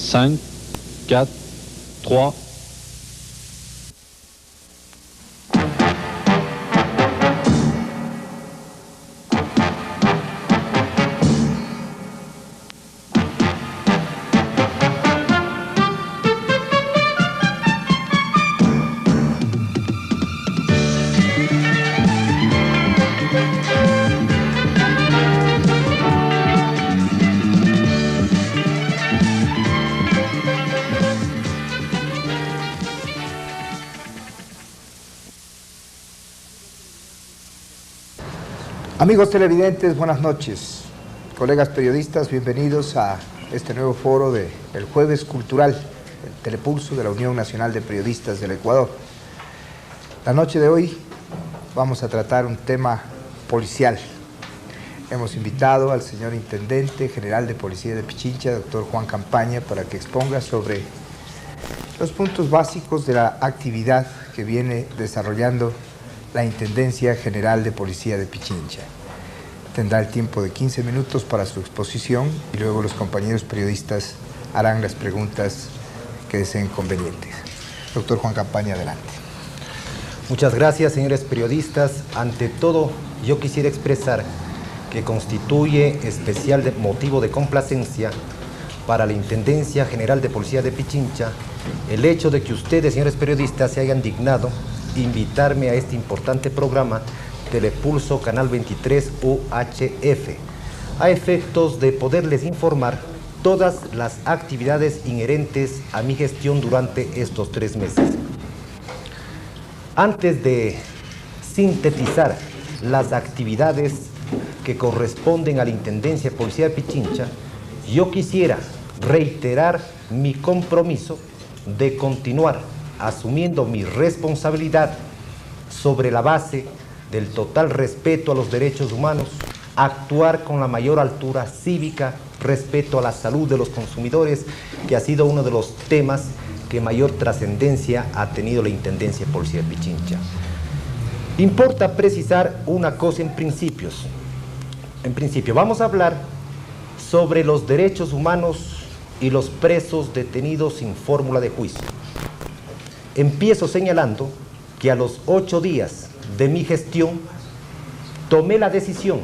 5, 4, 3. Amigos televidentes, buenas noches. Colegas periodistas, bienvenidos a este nuevo foro del Jueves Cultural, el Telepulso de la Unión Nacional de Periodistas del Ecuador. La noche de hoy vamos a tratar un tema policial. Hemos invitado al señor Intendente General de Policía de Pichincha, doctor Juan Campaña, para que exponga sobre los puntos básicos de la actividad que viene desarrollando la Intendencia General de Policía de Pichincha. Tendrá el tiempo de 15 minutos para su exposición y luego los compañeros periodistas harán las preguntas que deseen convenientes. Doctor Juan Campaña, adelante. Muchas gracias, señores periodistas. Ante todo, yo quisiera expresar que constituye especial motivo de complacencia para la Intendencia General de Policía de Pichincha el hecho de que ustedes, señores periodistas, se hayan dignado invitarme a este importante programa Telepulso Canal 23 UHF, a efectos de poderles informar todas las actividades inherentes a mi gestión durante estos 3 meses. Antes de sintetizar las actividades que corresponden a la Intendencia de Policía de Pichincha, yo quisiera reiterar mi compromiso de continuar asumiendo mi responsabilidad sobre la base del total respeto a los derechos humanos, actuar con la mayor altura cívica, respeto a la salud de los consumidores, que ha sido uno de los temas que mayor trascendencia ha tenido la Intendencia de Policía de Pichincha. Importa precisar una cosa en principio. Vamos a hablar sobre los derechos humanos y los presos detenidos sin fórmula de juicio. Empiezo señalando que a los 8 días de mi gestión tomé la decisión,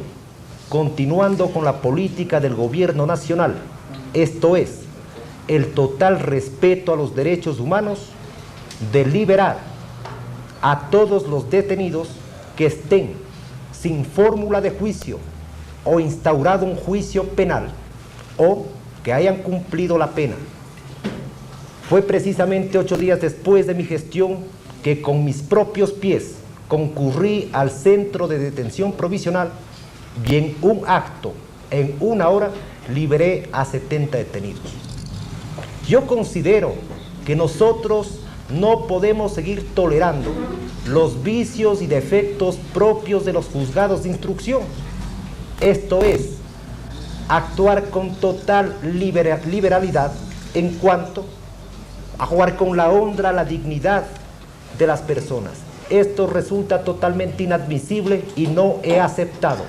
continuando con la política del gobierno nacional, esto es, el total respeto a los derechos humanos, de liberar a todos los detenidos que estén sin fórmula de juicio o instaurado un juicio penal o que hayan cumplido la pena. Fue precisamente 8 días después de mi gestión que con mis propios pies concurrí al centro de detención provisional y en un acto, en 1 hora, liberé a 70 detenidos. Yo considero que nosotros no podemos seguir tolerando los vicios y defectos propios de los juzgados de instrucción. Esto es, actuar con total liberalidad en cuanto a jugar con la honra, la dignidad de las personas. Esto resulta totalmente inadmisible y no he aceptado.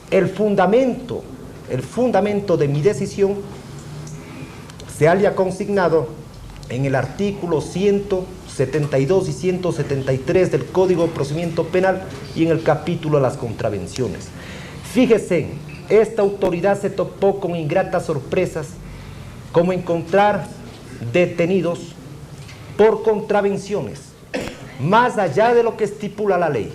El fundamento de mi decisión se halla consignado en el artículo 172 y 173 del Código de Procedimiento Penal y en el capítulo de las contravenciones. Fíjese, esta autoridad se topó con ingratas sorpresas, como encontrar detenidos por contravenciones, más allá de lo que estipula la ley.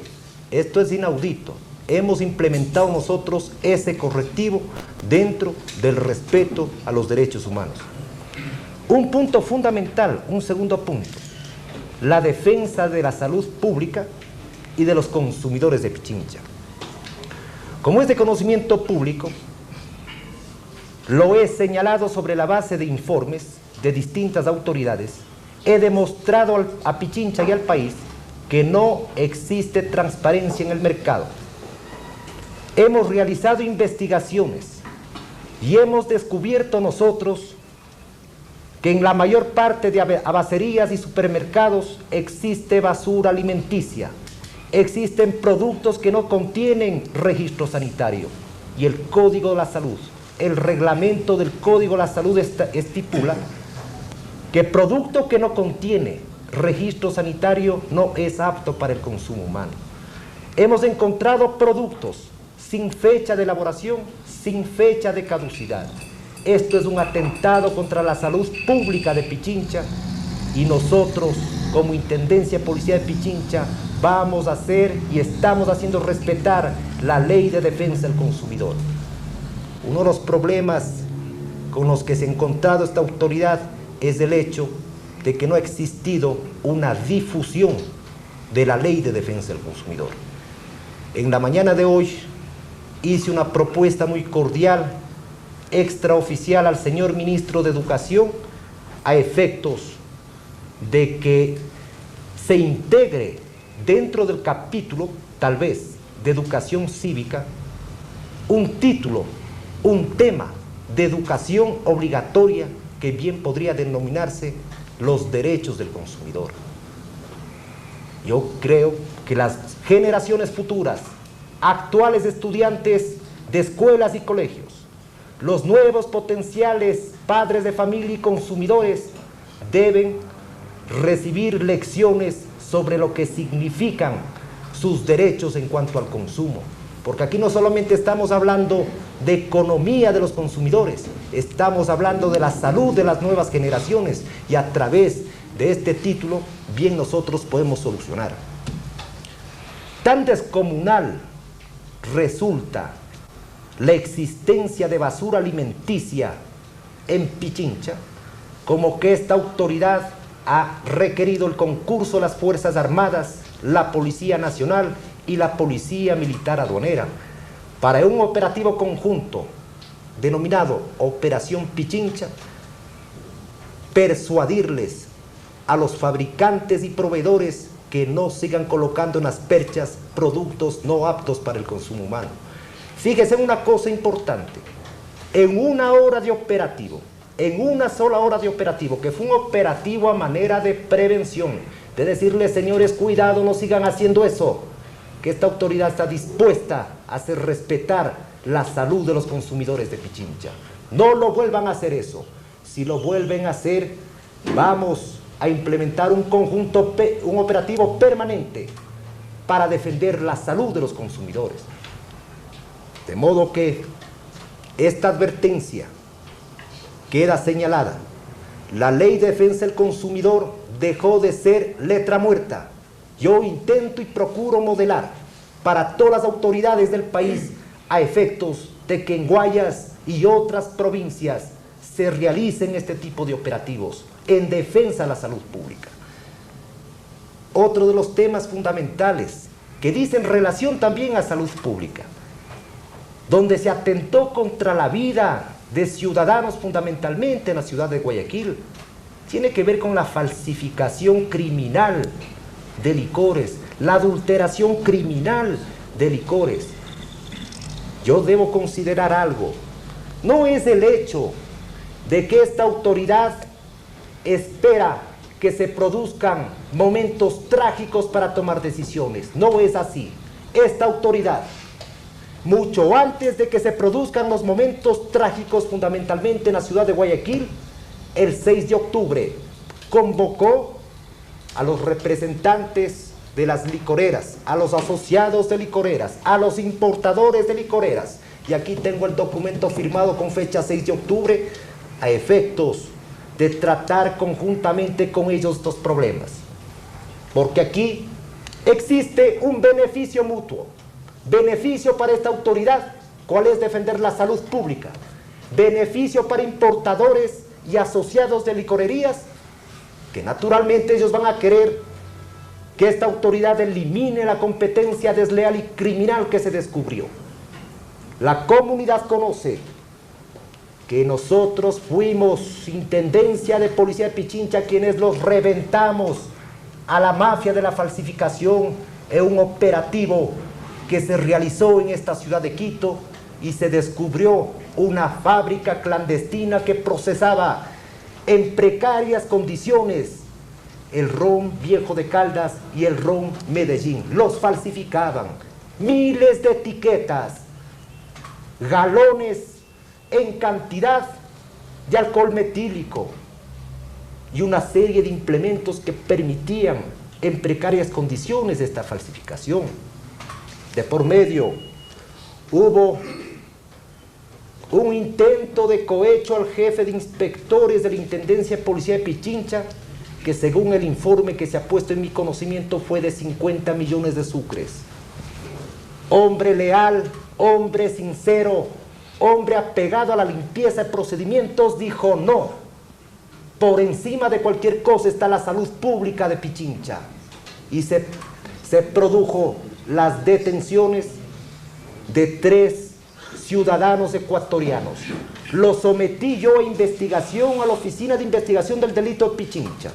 Esto es inaudito. Hemos implementado nosotros ese correctivo dentro del respeto a los derechos humanos. Un punto fundamental, un segundo punto, la defensa de la salud pública y de los consumidores de Pichincha. Como es de conocimiento público, lo he señalado sobre la base de informes de distintas autoridades, he demostrado a Pichincha y al país que no existe transparencia en el mercado. Hemos realizado investigaciones y hemos descubierto nosotros que en la mayor parte de abacerías y supermercados existe basura alimenticia, existen productos que no contienen registro sanitario y el Código de la Salud el reglamento del Código de la Salud estipula que producto que no contiene registro sanitario no es apto para el consumo humano. Hemos encontrado productos sin fecha de elaboración, sin fecha de caducidad. Esto es un atentado contra la salud pública de Pichincha y nosotros, como Intendencia de Policía de Pichincha, vamos a hacer y estamos haciendo respetar la Ley de Defensa del Consumidor. Uno de los problemas con los que se ha encontrado esta autoridad es el hecho de que no ha existido una difusión de la Ley de Defensa del Consumidor. En la mañana de hoy hice una propuesta muy cordial, extraoficial al señor Ministro de Educación, a efectos de que se integre dentro del capítulo, tal vez, de educación cívica, un título, un tema de educación obligatoria que bien podría denominarse los derechos del consumidor. Yo creo que las generaciones futuras, actuales estudiantes de escuelas y colegios, los nuevos potenciales padres de familia y consumidores deben recibir lecciones sobre lo que significan sus derechos en cuanto al consumo. Porque aquí no solamente estamos hablando de economía de los consumidores, estamos hablando de la salud de las nuevas generaciones y a través de este título bien nosotros podemos solucionar. Tan descomunal resulta la existencia de basura alimenticia en Pichincha como que esta autoridad ha requerido el concurso de las Fuerzas Armadas, la Policía Nacional y la Policía Militar Aduanera para un operativo conjunto denominado Operación Pichincha, persuadirles a los fabricantes y proveedores que no sigan colocando en las perchas productos no aptos para el consumo humano. Fíjese en una cosa importante, en una hora de operativo, en una sola hora de operativo, que fue un operativo a manera de prevención, de decirles, señores, cuidado, no sigan haciendo eso, que esta autoridad está dispuesta a hacer respetar la salud de los consumidores de Pichincha. No lo vuelvan a hacer eso. Si lo vuelven a hacer, vamos a implementar un operativo permanente para defender la salud de los consumidores. De modo que esta advertencia queda señalada. La Ley de Defensa del Consumidor dejó de ser letra muerta. Yo intento y procuro modelar para todas las autoridades del país a efectos de que en Guayas y otras provincias se realicen este tipo de operativos en defensa de la salud pública. Otro de los temas fundamentales que dicen relación también a salud pública, donde se atentó contra la vida de ciudadanos fundamentalmente en la ciudad de Guayaquil, tiene que ver con la falsificación criminal de licores, la adulteración criminal de licores. Yo debo considerar algo, no es el hecho de que esta autoridad espera que se produzcan momentos trágicos para tomar decisiones, no es así. Esta autoridad, mucho antes de que se produzcan los momentos trágicos fundamentalmente en la ciudad de Guayaquil, el 6 de octubre convocó a los representantes de las licoreras, a los asociados de licoreras, a los importadores de licoreras, y aquí tengo el documento firmado con fecha 6 de octubre, a efectos de tratar conjuntamente con ellos estos problemas. Porque aquí existe un beneficio mutuo, beneficio para esta autoridad, ¿cuál es? Defender la salud pública, beneficio para importadores y asociados de licorerías, que naturalmente ellos van a querer que esta autoridad elimine la competencia desleal y criminal que se descubrió. La comunidad conoce que nosotros fuimos Intendencia de Policía de Pichincha quienes los reventamos a la mafia de la falsificación en un operativo que se realizó en esta ciudad de Quito y se descubrió una fábrica clandestina que procesaba en precarias condiciones el ron Viejo de Caldas y el ron Medellín. Los falsificaban, miles de etiquetas, galones en cantidad de alcohol metílico y una serie de implementos que permitían en precarias condiciones esta falsificación. De por medio hubo un intento de cohecho al jefe de inspectores de la Intendencia de Policía de Pichincha, que según el informe que se ha puesto en mi conocimiento fue de 50 millones de sucres. Hombre leal, hombre sincero, hombre apegado a la limpieza de procedimientos, dijo no. Por encima de cualquier cosa está la salud pública de Pichincha. Y se produjo las detenciones de 3 ciudadanos ecuatorianos. Lo sometí yo a investigación a la Oficina de Investigación del Delito de Pichincha.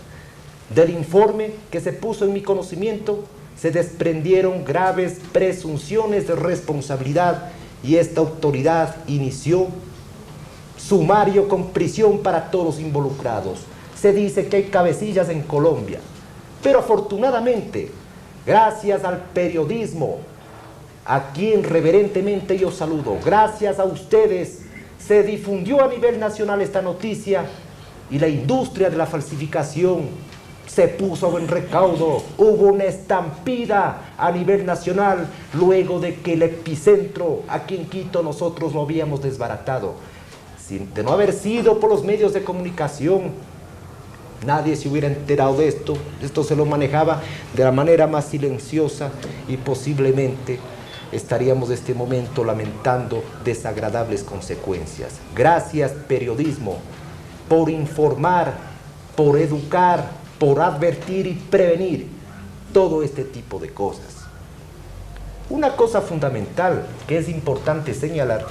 Del informe que se puso en mi conocimiento se desprendieron graves presunciones de responsabilidad y esta autoridad inició sumario con prisión para todos los involucrados. Se dice que hay cabecillas en Colombia, pero afortunadamente, gracias al periodismo, a quien reverentemente yo saludo, gracias a ustedes, se difundió a nivel nacional esta noticia y la industria de la falsificación se puso a buen recaudo. Hubo una estampida a nivel nacional luego de que el epicentro aquí en Quito nosotros lo habíamos desbaratado. De no haber sido por los medios de comunicación, nadie se hubiera enterado de esto. Esto se lo manejaba de la manera más silenciosa y posiblemente estaríamos en este momento lamentando desagradables consecuencias. Gracias, periodismo, por informar, por educar, por advertir y prevenir todo este tipo de cosas. Una cosa fundamental que es importante señalar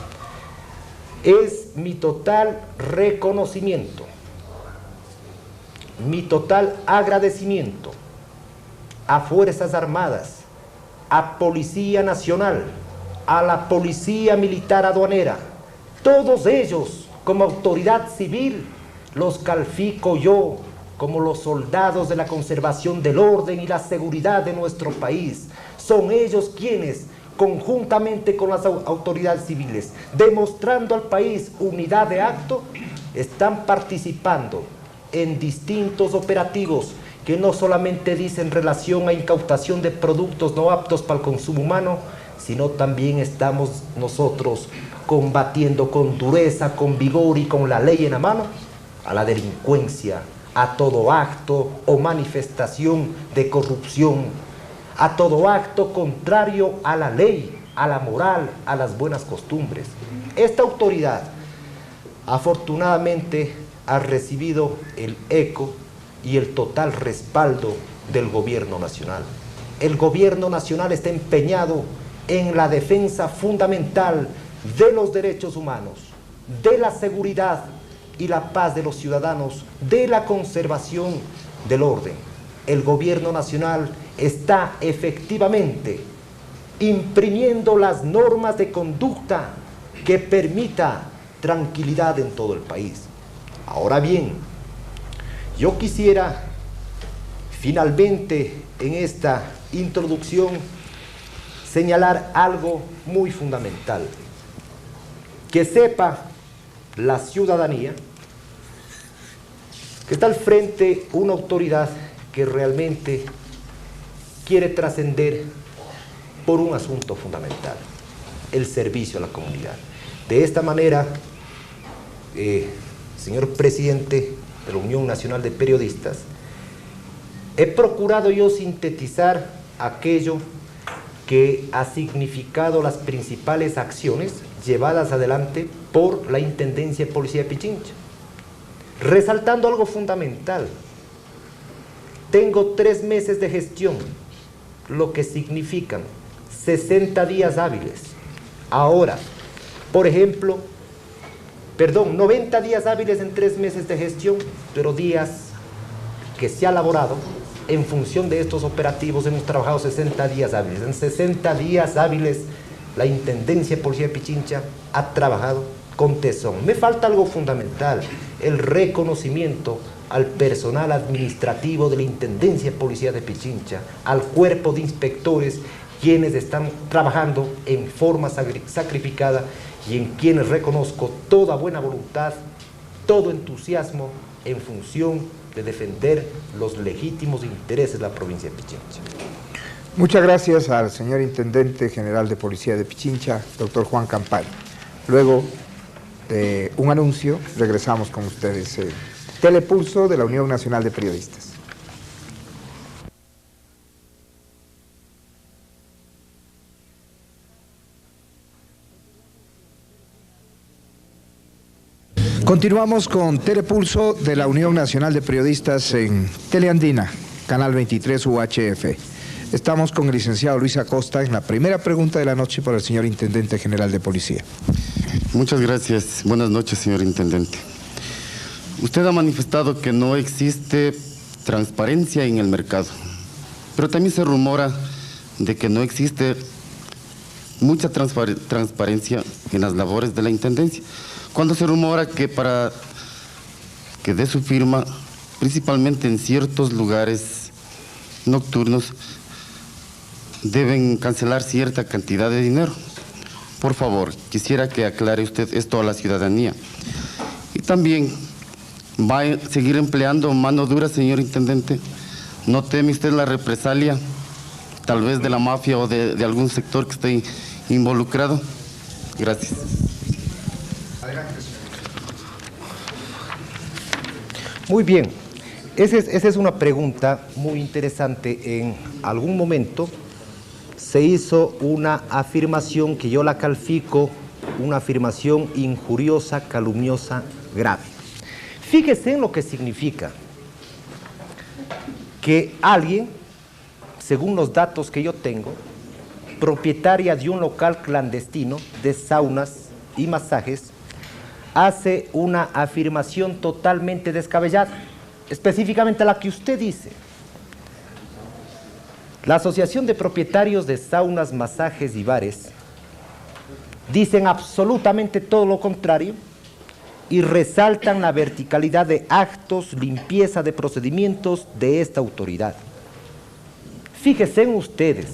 es mi total reconocimiento, mi total agradecimiento a Fuerzas Armadas, a Policía Nacional, a la Policía Militar Aduanera, todos ellos como autoridad civil los califico yo como los soldados de la conservación del orden y la seguridad de nuestro país. Son ellos quienes, conjuntamente con las autoridades civiles, demostrando al país unidad de acto, están participando en distintos operativos que no solamente dicen relación a incautación de productos no aptos para el consumo humano, sino también estamos nosotros combatiendo con dureza, con vigor y con la ley en la mano a la delincuencia, a todo acto o manifestación de corrupción, a todo acto contrario a la ley, a la moral, a las buenas costumbres. Esta autoridad, afortunadamente, ha recibido el eco y el total respaldo del gobierno nacional. El gobierno nacional está empeñado en la defensa fundamental de los derechos humanos, de la seguridad y la paz de los ciudadanos, de la conservación del orden. El gobierno nacional está efectivamente imprimiendo las normas de conducta que permita tranquilidad en todo el país. Ahora bien, yo quisiera finalmente en esta introducción señalar algo muy fundamental. Que sepa la ciudadanía que está al frente una autoridad que realmente quiere trascender por un asunto fundamental, el servicio a la comunidad. De esta manera, señor presidente de la Unión Nacional de Periodistas, he procurado yo sintetizar aquello que ha significado las principales acciones llevadas adelante por la Intendencia de Policía de Pichincha, resaltando algo fundamental. Tengo 3 meses de gestión, lo que significan 60 días hábiles. Ahora, por ejemplo, 90 días hábiles en 3 meses de gestión, pero días que se ha elaborado en función de estos operativos hemos trabajado 60 días hábiles. En 60 días hábiles la Intendencia de Policía de Pichincha ha trabajado con tesón. Me falta algo fundamental, el reconocimiento al personal administrativo de la Intendencia de Policía de Pichincha, al cuerpo de inspectores quienes están trabajando en forma sacrificada y en quienes reconozco toda buena voluntad, todo entusiasmo en función de defender los legítimos intereses de la provincia de Pichincha. Muchas gracias al señor Intendente General de Policía de Pichincha, doctor Juan Campaña. Luego de un anuncio, regresamos con ustedes. Telepulso de la Unión Nacional de Periodistas. Continuamos con Telepulso de la Unión Nacional de Periodistas en Teleandina, Canal 23 UHF. Estamos con el licenciado Luis Acosta en la primera pregunta de la noche por el señor Intendente General de Policía. Muchas gracias. Buenas noches, señor Intendente. Usted ha manifestado que no existe transparencia en el mercado, pero también se rumora de que no existe mucha transparencia en las labores de la Intendencia, cuando se rumora que para que dé su firma, principalmente en ciertos lugares nocturnos, deben cancelar cierta cantidad de dinero. Por favor, quisiera que aclare usted esto a la ciudadanía. Y también, ¿va a seguir empleando mano dura, señor Intendente? ¿No teme usted la represalia, tal vez de la mafia o de algún sector que esté involucrado? Gracias. Muy bien, esa es una pregunta muy interesante. En algún momento se hizo una afirmación que yo la califico una afirmación injuriosa, calumniosa, grave. Fíjese en lo que significa que alguien, según los datos que yo tengo, propietaria de un local clandestino de saunas y masajes, hace una afirmación totalmente descabellada, específicamente la que usted dice. La Asociación de Propietarios de Saunas, Masajes y Bares dicen absolutamente todo lo contrario y resaltan la verticalidad de actos, limpieza de procedimientos de esta autoridad. Fíjense en ustedes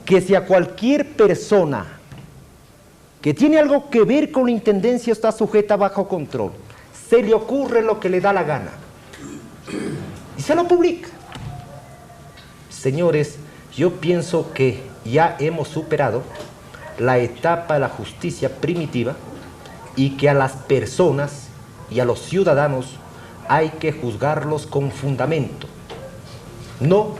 que si a cualquier persona que tiene algo que ver con la Intendencia está sujeta bajo control, se le ocurre lo que le da la gana y se lo publica. Señores, yo pienso que ya hemos superado la etapa de la justicia primitiva y que a las personas y a los ciudadanos hay que juzgarlos con fundamento, no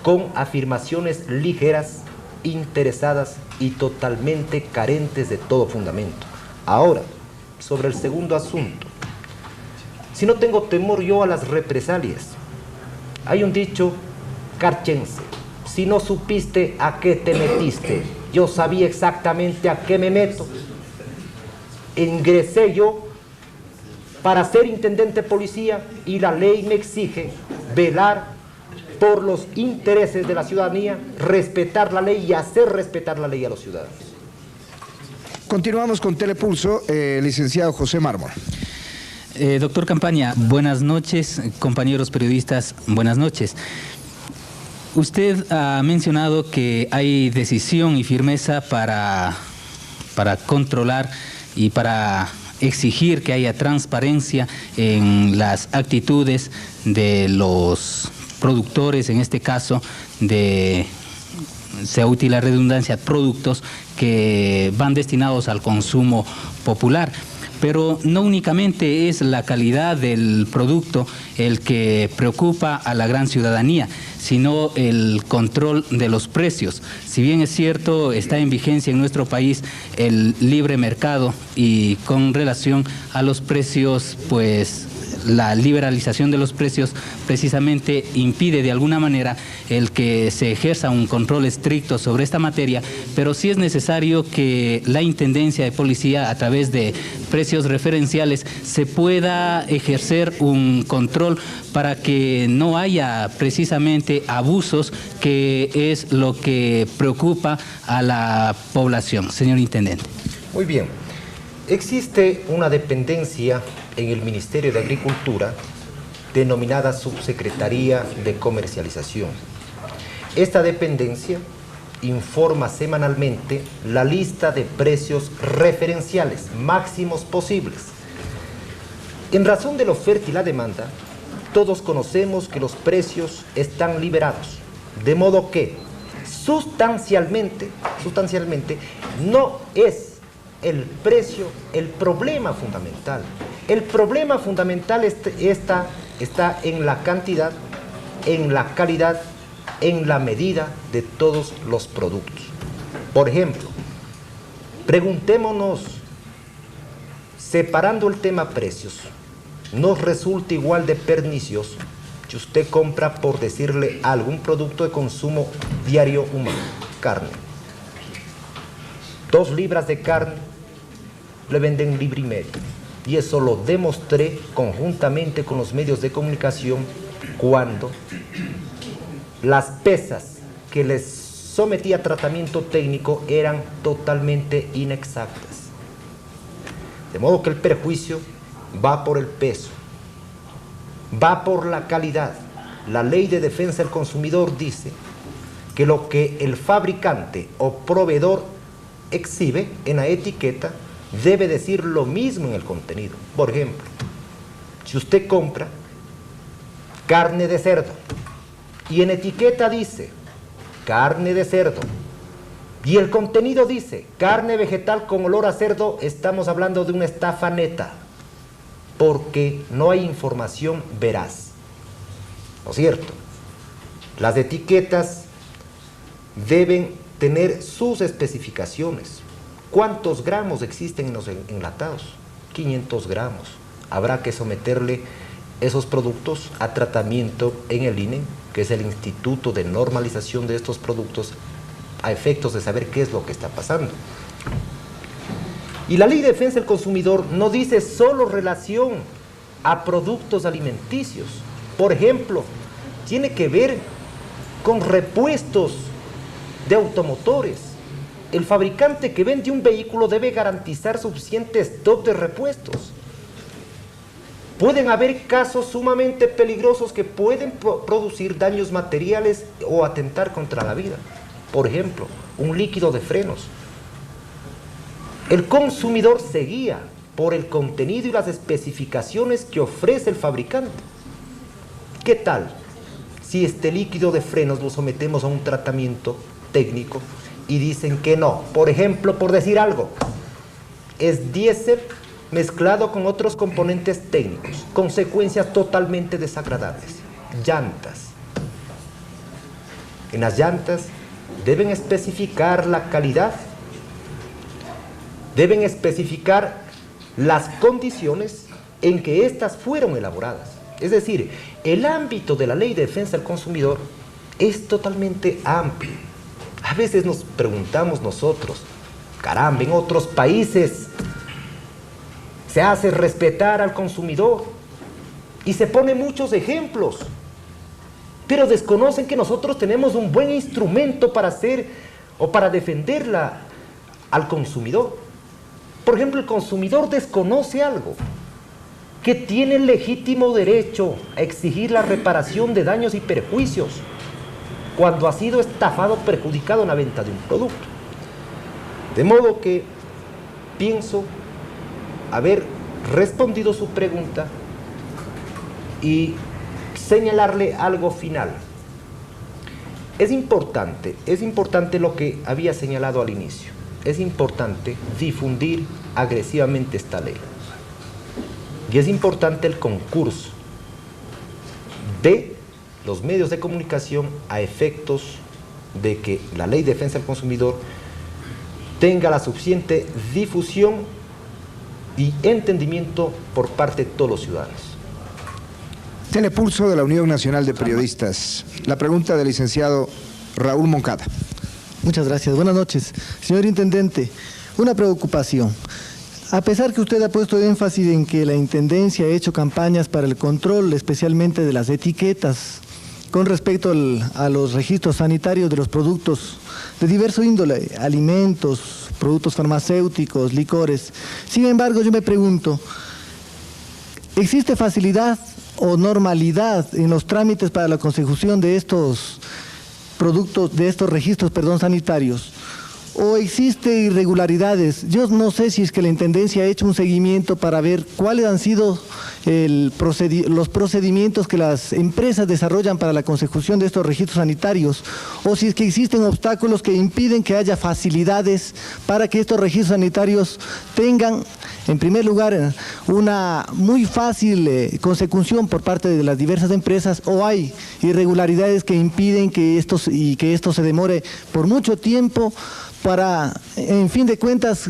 con afirmaciones ligeras, interesadas y totalmente carentes de todo fundamento. Ahora, sobre el segundo asunto, si no tengo temor yo a las represalias, hay un dicho carchense: si no supiste a qué te metiste, yo sabía exactamente a qué me meto. Ingresé yo para ser intendente de policía y la ley me exige velar por los intereses de la ciudadanía, respetar la ley y hacer respetar la ley a los ciudadanos. Continuamos con Telepulso, licenciado José Mármol. Doctor Campaña, buenas noches, compañeros periodistas, buenas noches. Usted ha mencionado que hay decisión y firmeza para controlar y para exigir que haya transparencia en las actitudes de los productores, en este caso sea útil la redundancia, productos que van destinados al consumo popular. Pero no únicamente es la calidad del producto el que preocupa a la gran ciudadanía, sino el control de los precios. Si bien es cierto, está en vigencia en nuestro país el libre mercado y con relación a los precios, pues la liberalización de los precios precisamente impide de alguna manera el que se ejerza un control estricto sobre esta materia, pero sí es necesario que la Intendencia de Policía, a través de precios referenciales, se pueda ejercer un control para que no haya precisamente abusos, que es lo que preocupa a la población. Señor Intendente. Muy bien. Existe una dependencia en el Ministerio de Agricultura denominada Subsecretaría de Comercialización. Esta dependencia informa semanalmente la lista de precios referenciales máximos posibles. En razón de la oferta y la demanda, todos conocemos que los precios están liberados, de modo que sustancialmente no es el precio el problema fundamental. El problema fundamental está en la cantidad, en la calidad, en la medida de todos los productos. Por ejemplo, preguntémonos, separando el tema precios, ¿nos resulta igual de pernicioso si usted compra, por decirle, algún producto de consumo diario humano, carne? 2 libras de carne le venden 1,5 libras, y eso lo demostré conjuntamente con los medios de comunicación cuando las pesas que les sometí a tratamiento técnico eran totalmente inexactas. De modo que el perjuicio va por el peso, va por la calidad. La Ley de Defensa del Consumidor dice que lo que el fabricante o proveedor exhibe en la etiqueta debe decir lo mismo en el contenido. Por ejemplo, si usted compra carne de cerdo y en etiqueta dice carne de cerdo y el contenido dice carne vegetal con olor a cerdo, estamos hablando de una estafa neta, porque no hay información veraz. ¿No es cierto? Las etiquetas deben tener sus especificaciones. ¿Cuántos gramos existen en los enlatados? 500 gramos. Habrá que someterle esos productos a tratamiento en el INE, que es el Instituto de Normalización de estos productos, a efectos de saber qué es lo que está pasando. Y la Ley de Defensa del Consumidor no dice solo relación a productos alimenticios. Por ejemplo, tiene que ver con repuestos de automotores. El fabricante que vende un vehículo debe garantizar suficiente stock de repuestos. Pueden haber casos sumamente peligrosos que pueden producir daños materiales o atentar contra la vida. Por ejemplo, un líquido de frenos. El consumidor se guía por el contenido y las especificaciones que ofrece el fabricante. ¿Qué tal si este líquido de frenos lo sometemos a un tratamiento técnico y dicen que no? Por ejemplo, por decir algo, es diésel mezclado con otros componentes técnicos, consecuencias totalmente desagradables. Llantas. En las llantas deben especificar la calidad, deben especificar las condiciones en que éstas fueron elaboradas. Es decir, el ámbito de la Ley de Defensa del Consumidor es totalmente amplio. A veces nos preguntamos nosotros, caramba, en otros países se hace respetar al consumidor y se ponen muchos ejemplos, pero desconocen que nosotros tenemos un buen instrumento para hacer o para defenderla al consumidor. Por ejemplo, el consumidor desconoce algo, que tiene el legítimo derecho a exigir la reparación de daños y perjuicios cuando ha sido estafado o perjudicado en la venta de un producto. De modo que pienso haber respondido su pregunta y señalarle algo final. Es importante lo que había señalado al inicio. Es importante difundir agresivamente esta ley. Y es importante el concurso de los medios de comunicación a efectos de que la Ley de Defensa del Consumidor tenga la suficiente difusión y entendimiento por parte de todos los ciudadanos. Telepulso de la Unión Nacional de Periodistas. La pregunta del licenciado Raúl Moncada. Muchas gracias. Buenas noches. Señor Intendente, una preocupación. A pesar que usted ha puesto énfasis en que la Intendencia ha hecho campañas para el control, especialmente de las etiquetas, con respecto a los registros sanitarios de los productos de diverso índole, alimentos, productos farmacéuticos, licores. Sin embargo, yo me pregunto, ¿existe facilidad o normalidad en los trámites para la consecución de estos productos, de estos registros, sanitarios, o existe irregularidades. Yo no sé si es que la Intendencia ha hecho un seguimiento para ver cuáles han sido los procedimientos que las empresas desarrollan para la consecución de estos registros sanitarios, o si es que existen obstáculos que impiden que haya facilidades para que estos registros sanitarios tengan, en primer lugar, una muy fácil consecución por parte de las diversas empresas, o hay irregularidades que impiden que esto se demore por mucho tiempo, para, en fin de cuentas,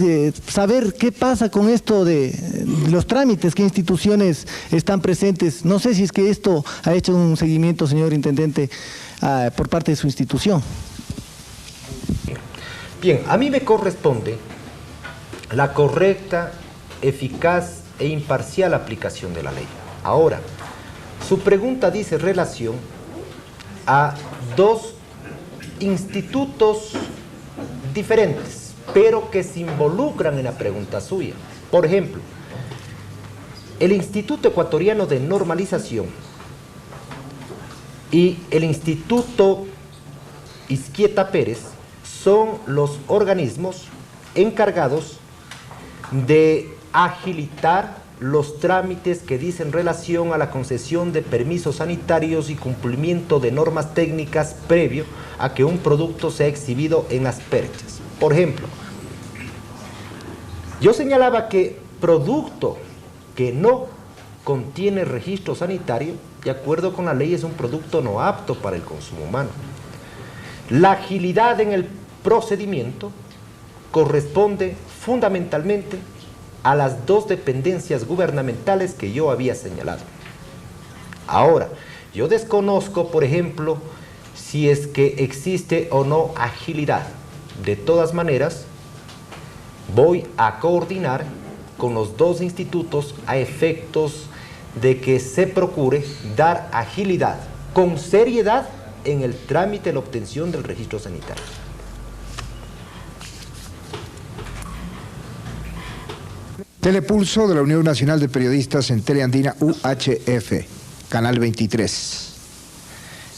saber qué pasa con esto de los trámites, qué instituciones están presentes. No sé si es que esto ha hecho un seguimiento, señor Intendente, por parte de su institución. Bien, a mí me corresponde la correcta, eficaz e imparcial aplicación de la ley. Ahora, su pregunta dice relación a dos institutos diferentes, pero que se involucran en la pregunta suya. Por ejemplo, el Instituto Ecuatoriano de Normalización y el Instituto Izquieta Pérez son los organismos encargados de agilitar los trámites que dicen relación a la concesión de permisos sanitarios y cumplimiento de normas técnicas previo a que un producto sea exhibido en las perchas. Por ejemplo, yo señalaba que producto que no contiene registro sanitario, de acuerdo con la ley, es un producto no apto para el consumo humano. La agilidad en el procedimiento corresponde fundamentalmente a las dos dependencias gubernamentales que yo había señalado. Ahora, yo desconozco, por ejemplo, si es que existe o no agilidad. De todas maneras, voy a coordinar con los dos institutos a efectos de que se procure dar agilidad con seriedad en el trámite de la obtención del registro sanitario. Telepulso de la Unión Nacional de Periodistas en Teleandina UHF, Canal 23.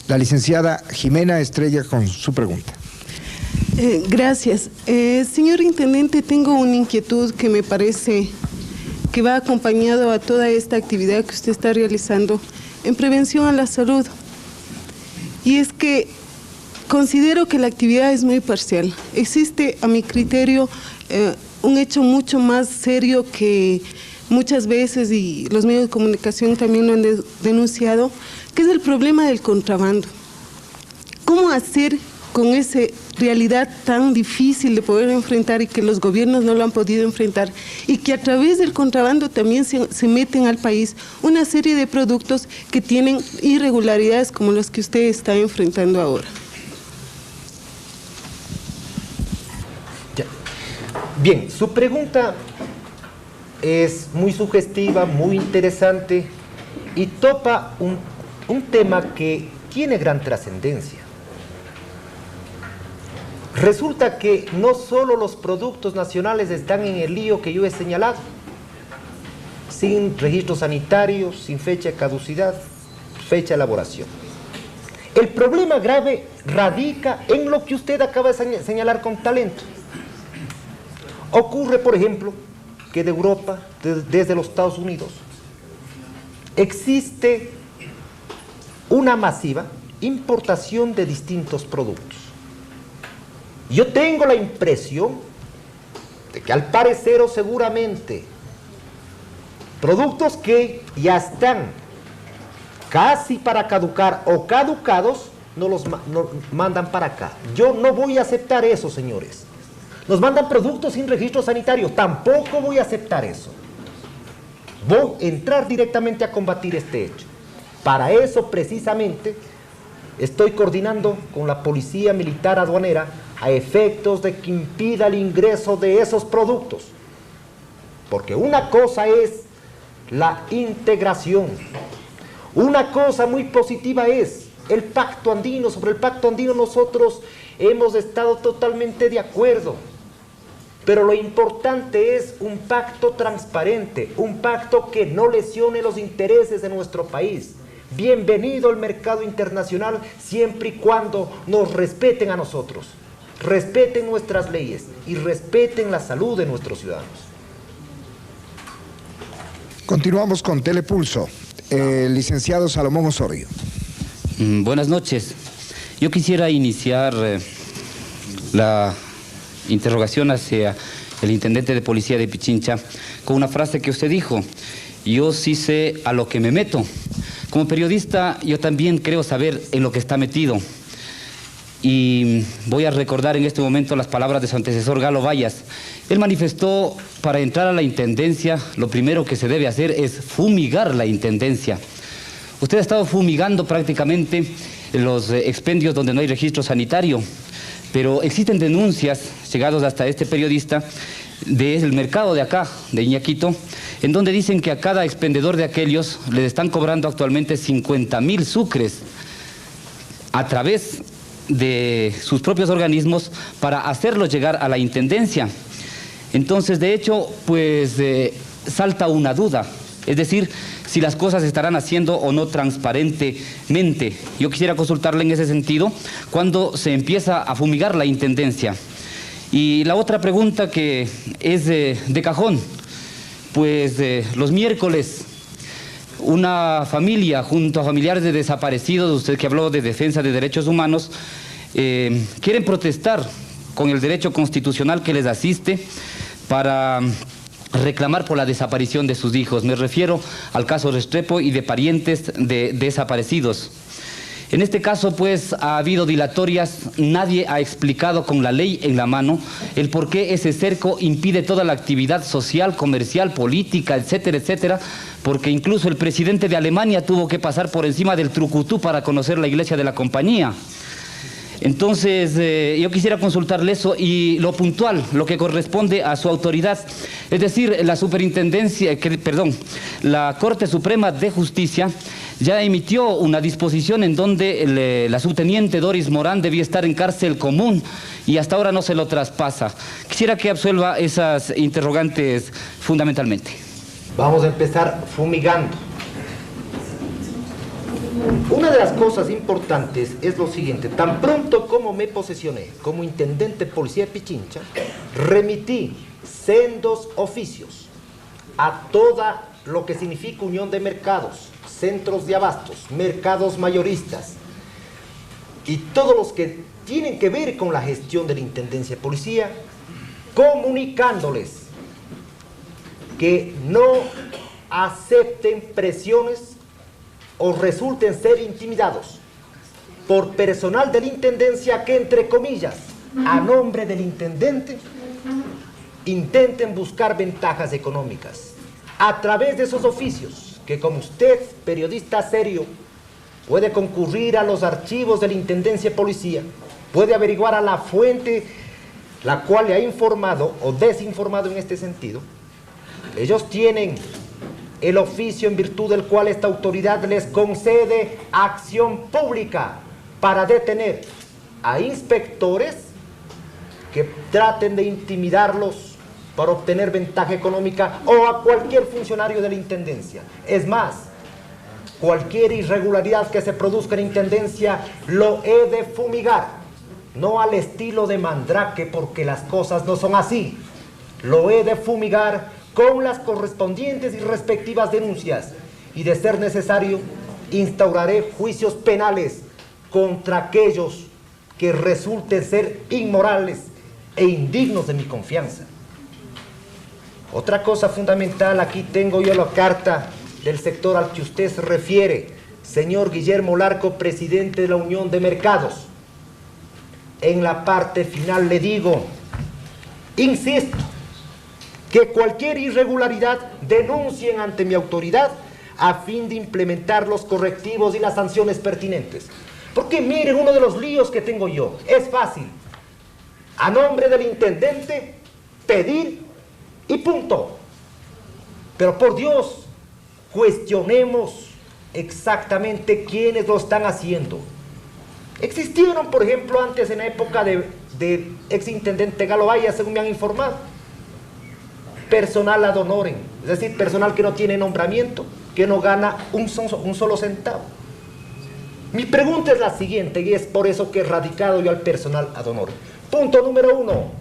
La licenciada Jimena Estrella con su pregunta. Gracias. Señor Intendente, tengo una inquietud que me parece que va acompañado a toda esta actividad que usted está realizando en prevención a la salud. Y es que considero que la actividad es muy parcial. Existe, a mi criterio, un hecho mucho más serio que muchas veces, y los medios de comunicación también lo han denunciado, que es el problema del contrabando. ¿Cómo hacer con esa realidad tan difícil de poder enfrentar y que los gobiernos no lo han podido enfrentar, y que a través del contrabando también se meten al país una serie de productos que tienen irregularidades como las que usted está enfrentando ahora? Bien, su pregunta es muy sugestiva, muy interesante y topa un tema que tiene gran trascendencia. Resulta que no solo los productos nacionales están en el lío que yo he señalado, sin registro sanitario, sin fecha de caducidad, fecha de elaboración. El problema grave radica en lo que usted acaba de señalar con talento. Ocurre, por ejemplo, que de Europa, desde los Estados Unidos, existe una masiva importación de distintos productos. Yo tengo la impresión de que al parecer o seguramente productos que ya están casi para caducar o caducados no los mandan para acá. Yo no voy a aceptar eso, señores. Nos mandan productos sin registro sanitario, tampoco voy a aceptar eso. Voy a entrar directamente a combatir este hecho. Para eso precisamente estoy coordinando con la Policía Militar Aduanera a efectos de que impida el ingreso de esos productos. Porque una cosa es la integración. Una cosa muy positiva es el Pacto Andino. Sobre el Pacto Andino nosotros hemos estado totalmente de acuerdo. Pero lo importante es un pacto transparente, un pacto que no lesione los intereses de nuestro país. bienvenido al mercado internacional siempre y cuando nos respeten a nosotros, respeten nuestras leyes y respeten la salud de nuestros ciudadanos. Continuamos con Telepulso. Licenciado Salomón Osorio. Buenas noches. Yo quisiera iniciar la interrogación hacia el intendente de policía de Pichincha con una frase que usted dijo: yo sí sé a lo que me meto. Como periodista, yo también creo saber en lo que está metido. Y voy a recordar en este momento las palabras de su antecesor Galo Vallas. Él manifestó: para entrar a la intendencia, lo primero que se debe hacer es fumigar la intendencia. Usted ha estado fumigando prácticamente los expendios donde no hay registro sanitario, pero existen denuncias, llegados hasta este periodista, del mercado de acá, de Iñaquito, en donde dicen que a cada expendedor de aquellos le están cobrando actualmente 50.000 sucres a través de sus propios organismos para hacerlo llegar a la intendencia. Entonces, de hecho, pues salta una duda, es decir, si las cosas se estarán haciendo o no transparentemente. Yo quisiera consultarle en ese sentido, cuando se empieza a fumigar la intendencia. Y la otra pregunta que es de cajón, pues los miércoles una familia junto a familiares de desaparecidos, usted que habló de defensa de derechos humanos, quieren protestar con el derecho constitucional que les asiste para reclamar por la desaparición de sus hijos. Me refiero al caso Restrepo y de parientes de desaparecidos. En este caso, pues, ha habido dilatorias. Nadie ha explicado con la ley en la mano el por qué ese cerco impide toda la actividad social, comercial, política, etcétera, etcétera, porque incluso el presidente de Alemania tuvo que pasar por encima del Trucutú para conocer la iglesia de la compañía. Entonces, yo quisiera consultarle eso y lo puntual, lo que corresponde a su autoridad. Es decir, la superintendencia, la Corte Suprema de Justicia ya emitió una disposición en donde la subteniente Doris Morán debía estar en cárcel común y hasta ahora no se lo traspasa. Quisiera que absuelva esas interrogantes fundamentalmente. Vamos a empezar fumigando. Una de las cosas importantes es lo siguiente: tan pronto como me posesioné como intendente de policía de Pichincha, remití sendos oficios a toda lo que significa unión de mercados, centros de abastos, mercados mayoristas y todos los que tienen que ver con la gestión de la intendencia de policía, comunicándoles que no acepten presiones o resulten ser intimidados por personal de la intendencia que, entre comillas, a nombre del intendente, intenten buscar ventajas económicas a través de esos oficios, que como usted, periodista serio, puede concurrir a los archivos de la intendencia de policía, puede averiguar a la fuente la cual le ha informado o desinformado en este sentido. Ellos tienen el oficio en virtud del cual esta autoridad les concede acción pública para detener a inspectores que traten de intimidarlos para obtener ventaja económica o a cualquier funcionario de la intendencia. Es más, cualquier irregularidad que se produzca en la intendencia lo he de fumigar, no al estilo de Mandrake, porque las cosas no son así. Lo he de fumigar con las correspondientes y respectivas denuncias, y de ser necesario instauraré juicios penales contra aquellos que resulten ser inmorales e indignos de mi confianza. Otra cosa fundamental, aquí tengo yo la carta del sector al que usted se refiere, señor Guillermo Larco, presidente de la Unión de Mercados. En la parte final le digo, insisto, que cualquier irregularidad denuncien ante mi autoridad a fin de implementar los correctivos y las sanciones pertinentes. Porque miren, uno de los líos que tengo yo es fácil: a nombre del intendente pedir y punto. Pero por Dios, cuestionemos exactamente quiénes lo están haciendo. Existieron, por ejemplo, antes, en la época del exintendente Galo Vallas, según me han informado, personal ad honorem, es decir, personal que no tiene nombramiento, que no gana un solo centavo. Mi pregunta es la siguiente, y es por eso que he radicado yo al personal ad honorem. Punto número 1.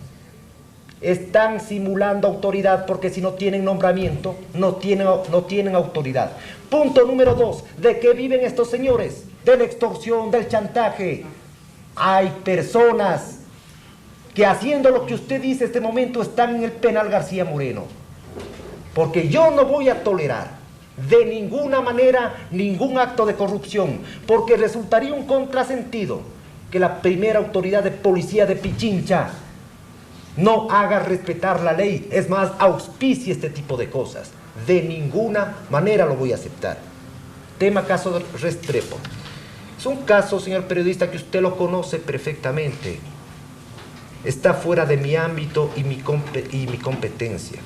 Están simulando autoridad porque si no tienen nombramiento, no tienen autoridad. Punto número 2. ¿De qué viven estos señores? De la extorsión, del chantaje. Hay personas que haciendo lo que usted dice este momento están en el penal García Moreno. Porque yo no voy a tolerar de ninguna manera ningún acto de corrupción, porque resultaría un contrasentido que la primera autoridad de policía de Pichincha no haga respetar la ley, es más, auspicie este tipo de cosas. De ninguna manera lo voy a aceptar. Tema caso de Restrepo. Es un caso, señor periodista, que usted lo conoce perfectamente. Está fuera de mi ámbito y mi competencia.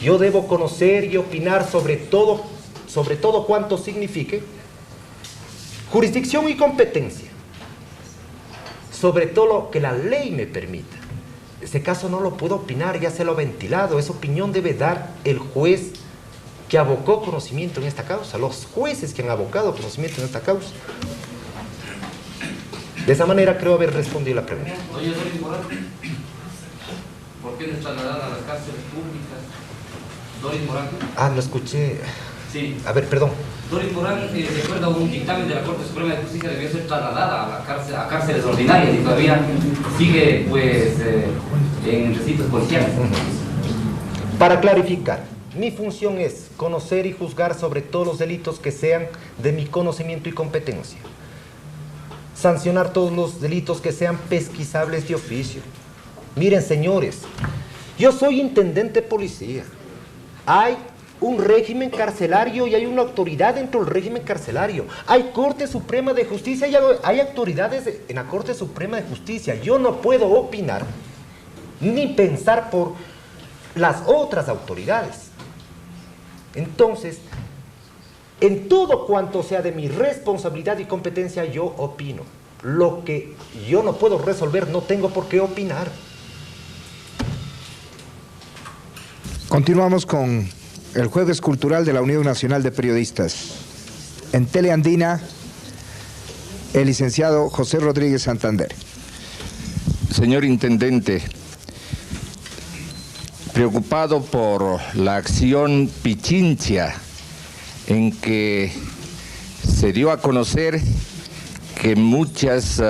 Yo debo conocer y opinar sobre todo cuanto signifique jurisdicción y competencia. Sobre todo lo que la ley me permita. Ese caso no lo puedo opinar, ya se lo he ventilado. Esa opinión debe dar el juez que abocó conocimiento en esta causa, los jueces que han abocado conocimiento en esta causa. De esa manera creo haber respondido la pregunta. Oye, Doris Morán, ¿por qué no es trasladada a las cárceles públicas? Doris Morán. Ah, lo escuché. Sí. A ver, perdón. Doris Morán, de acuerdo a un dictamen de la Corte Suprema de Justicia, debió ser trasladada a cárceles ordinarias y todavía sigue, pues, en recintos policiales. Para clarificar, mi función es conocer y juzgar sobre todos los delitos que sean de mi conocimiento y competencia. Sancionar todos los delitos que sean pesquisables de oficio. Miren, señores, yo soy intendente de policía. Hay un régimen carcelario y hay una autoridad dentro del régimen carcelario. Hay Corte Suprema de Justicia y hay autoridades en la Corte Suprema de Justicia. Yo no puedo opinar ni pensar por las otras autoridades. Entonces, en todo cuanto sea de mi responsabilidad y competencia, yo opino. Lo que yo no puedo resolver, no tengo por qué opinar. Continuamos con el Jueves Cultural de la Unión Nacional de Periodistas. En Teleandina, el licenciado José Rodríguez Santander. Señor Intendente, preocupado por la acción Pichincha en que se dio a conocer que muchas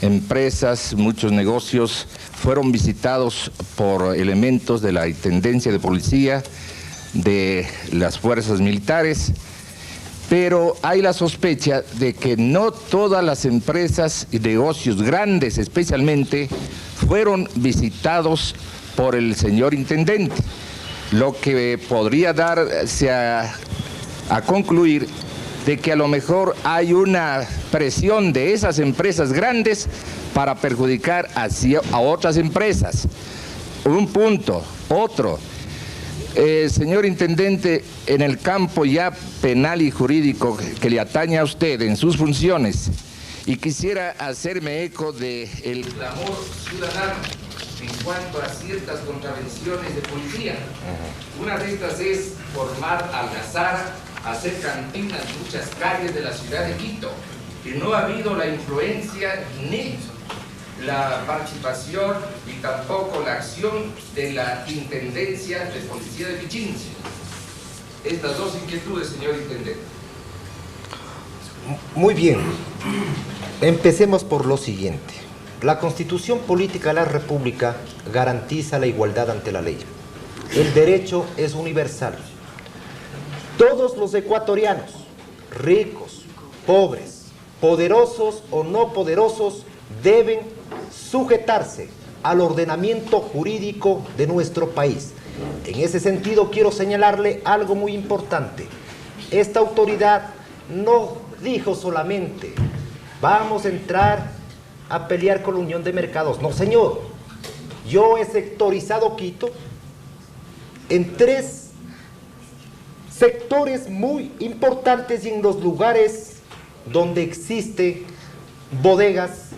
empresas, muchos negocios fueron visitados por elementos de la Intendencia de Policía, de las fuerzas militares, pero hay la sospecha de que no todas las empresas y negocios grandes especialmente fueron visitados por el señor Intendente, lo que podría darse a concluir de que a lo mejor hay una presión de esas empresas grandes para perjudicar a otras empresas. Un punto. Otro, señor Intendente, en el campo ya penal y jurídico que le atañe a usted en sus funciones, y quisiera hacerme eco del clamor ciudadano en cuanto a ciertas contravenciones de policía. Una de estas es formar algazara, hacer cantinas en muchas calles de la ciudad de Quito, que no ha habido la influencia ni la participación y tampoco la acción de la Intendencia de Policía de Pichincha. Estas dos inquietudes, señor Intendente. Muy bien. Empecemos por lo siguiente. La Constitución Política de la República garantiza la igualdad ante la ley. El derecho es universal. Todos los ecuatorianos, ricos, pobres, poderosos o no poderosos, deben sujetarse al ordenamiento jurídico de nuestro país. En ese sentido, quiero señalarle algo muy importante. Esta autoridad no dijo solamente, vamos a entrar a pelear con la Unión de Mercados. No, señor. Yo he sectorizado Quito en 3 sectores muy importantes y en los lugares donde existen bodegas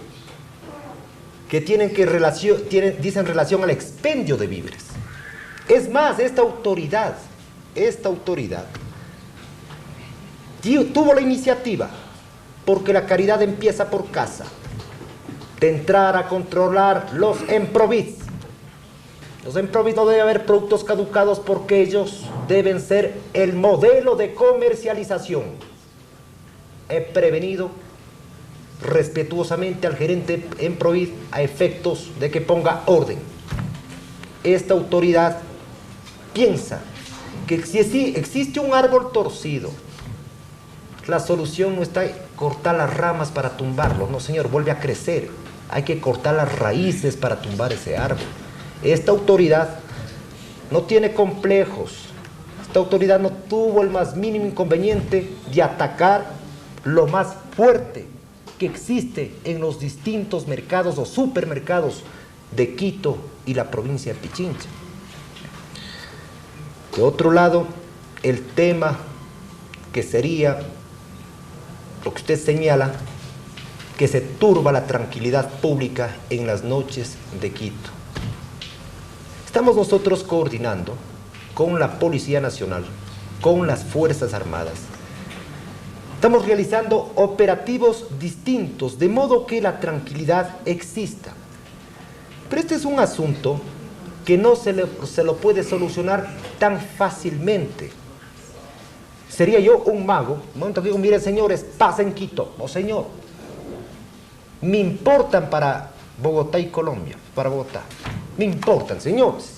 que dicen relación al expendio de víveres. Es más, esta autoridad tuvo la iniciativa porque la caridad empieza por casa, de entrar a controlar los Emprovis. Los Emprovis no debe haber productos caducados porque ellos deben ser el modelo de comercialización. He prevenido respetuosamente al gerente Emprovis a efectos de que ponga orden. Esta autoridad piensa que si existe un árbol torcido, la solución no está en cortar las ramas para tumbarlo. No, señor, vuelve a crecer. Hay que cortar las raíces para tumbar ese árbol. Esta autoridad no tiene complejos. Esta autoridad no tuvo el más mínimo inconveniente de atacar lo más fuerte que existe en los distintos mercados o supermercados de Quito y la provincia de Pichincha. De otro lado, el tema que sería lo que usted señala, que se turba la tranquilidad pública en las noches de Quito. Estamos nosotros coordinando con la Policía Nacional, con las Fuerzas Armadas. Estamos realizando operativos distintos, de modo que la tranquilidad exista. Pero este es un asunto que no se lo puede solucionar tan fácilmente. Sería yo un mago, un momento que digo, miren señores, pasen Quito, o señor, me importan para Bogotá y Colombia, para Bogotá, me importan, señores.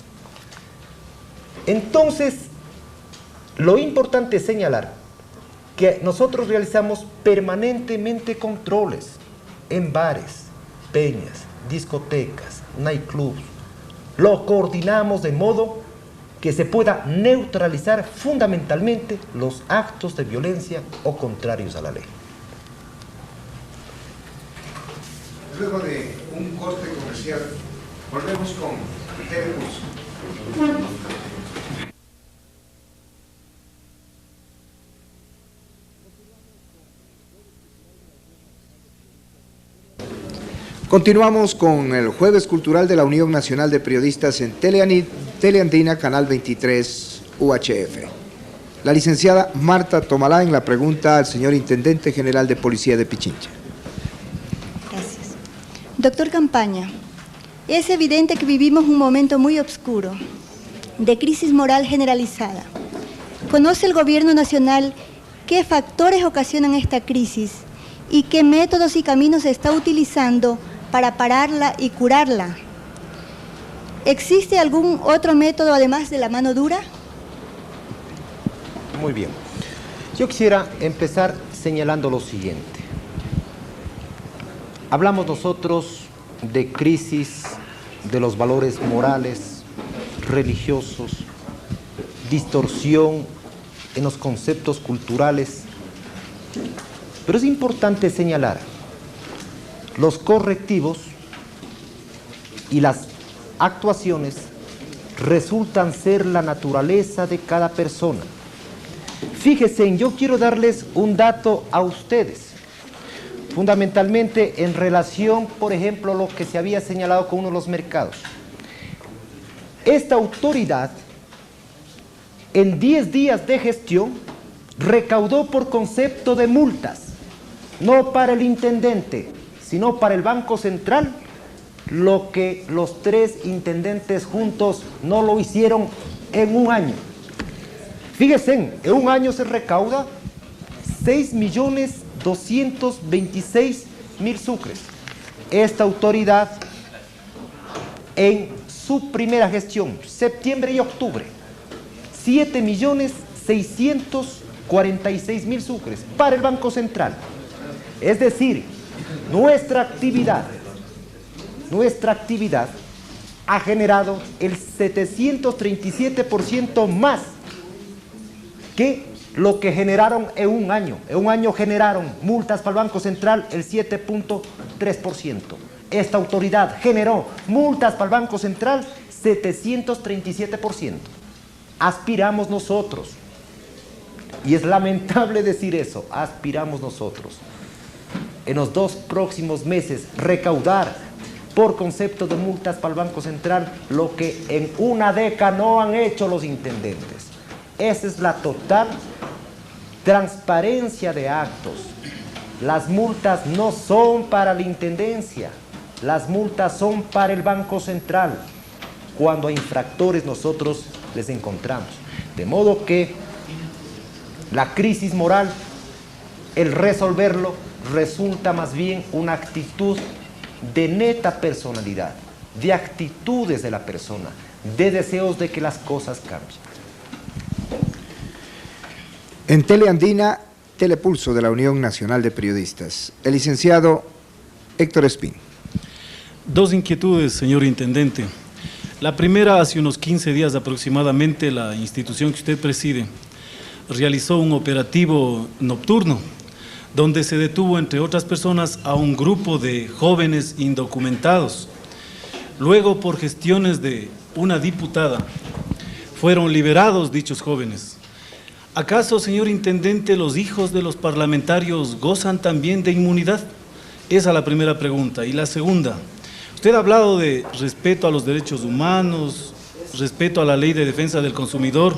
Entonces, lo importante es señalar que nosotros realizamos permanentemente controles en bares, peñas, discotecas, nightclubs. Lo coordinamos de modo que se pueda neutralizar fundamentalmente los actos de violencia o contrarios a la ley. Luego de un corte comercial, volvemos con Telepulso. Continuamos con el Jueves Cultural de la Unión Nacional de Periodistas en Teleandina, Canal 23 UHF. La licenciada Marta Tomalá en la pregunta al señor Intendente General de Policía de Pichincha. Gracias. Doctor Campaña, es evidente que vivimos un momento muy oscuro, de crisis moral generalizada. ¿Conoce el Gobierno Nacional qué factores ocasionan esta crisis y qué métodos y caminos se está utilizando para pararla y curarla? ¿Existe algún otro método además de la mano dura? Muy bien. Yo quisiera empezar señalando lo siguiente. Hablamos nosotros de crisis de los valores morales, religiosos, distorsión en los conceptos culturales, pero es importante señalar los correctivos y las actuaciones resultan ser la naturaleza de cada persona. Fíjense, yo quiero darles un dato a ustedes, fundamentalmente en relación, por ejemplo, a lo que se había señalado con uno de los mercados. Esta autoridad, en 10 días de gestión, recaudó por concepto de multas, no para el intendente, sino para el Banco Central, lo que los 3 intendentes juntos no lo hicieron en un año. Fíjense, en un año se recauda 6.226.000 sucres. Esta autoridad, en su primera gestión, septiembre y octubre, 7.646.000 sucres para el Banco Central. Es decir, nuestra actividad ha generado el 737% más que lo que generaron en un año. En un año generaron multas para el Banco Central el 7.3%. Esta autoridad generó multas para el Banco Central 737%. Aspiramos nosotros, y es lamentable decir eso, aspiramos nosotros, en los 2 próximos meses recaudar por concepto de multas para el Banco Central lo que en una década no han hecho los intendentes. Esa es la total transparencia de actos Las multas no son para la Intendencia, las multas son para el Banco Central, cuando a infractores nosotros les encontramos. De modo que la crisis moral, el resolverlo, resulta más bien una actitud de neta personalidad, de actitudes de la persona, de deseos de que las cosas cambien. En Teleandina, Telepulso de la Unión Nacional de Periodistas, el licenciado Héctor Espín. Dos inquietudes, señor Intendente. La primera, hace unos 15 días aproximadamente, la institución que usted preside realizó un operativo nocturno donde se detuvo, entre otras personas, a un grupo de jóvenes indocumentados. Luego, por gestiones de una diputada, fueron liberados dichos jóvenes. ¿Acaso, señor Intendente, los hijos de los parlamentarios gozan también de inmunidad? Esa es la primera pregunta. Y la segunda, usted ha hablado de respeto a los derechos humanos, respeto a la ley de defensa del consumidor,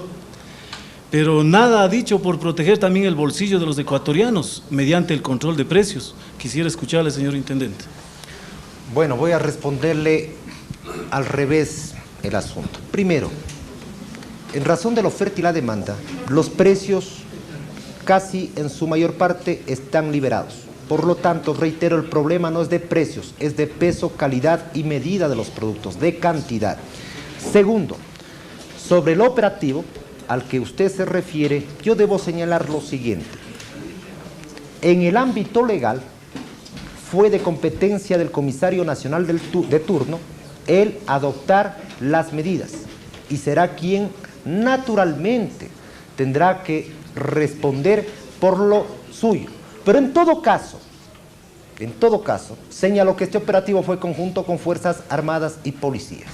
pero nada ha dicho por proteger también el bolsillo de los ecuatorianos mediante el control de precios. Quisiera escucharle, señor Intendente. Bueno, voy a responderle al revés el asunto. Primero, en razón de la oferta y la demanda, los precios casi en su mayor parte están liberados. Por lo tanto, reitero, el problema no es de precios, es de peso, calidad y medida de los productos, de cantidad. Segundo, sobre el operativo al que usted se refiere, yo debo señalar lo siguiente. En el ámbito legal, fue de competencia del comisario nacional de turno el adoptar las medidas y será quien naturalmente tendrá que responder por lo suyo. Pero en todo caso, señalo que este operativo fue conjunto con Fuerzas Armadas y policías.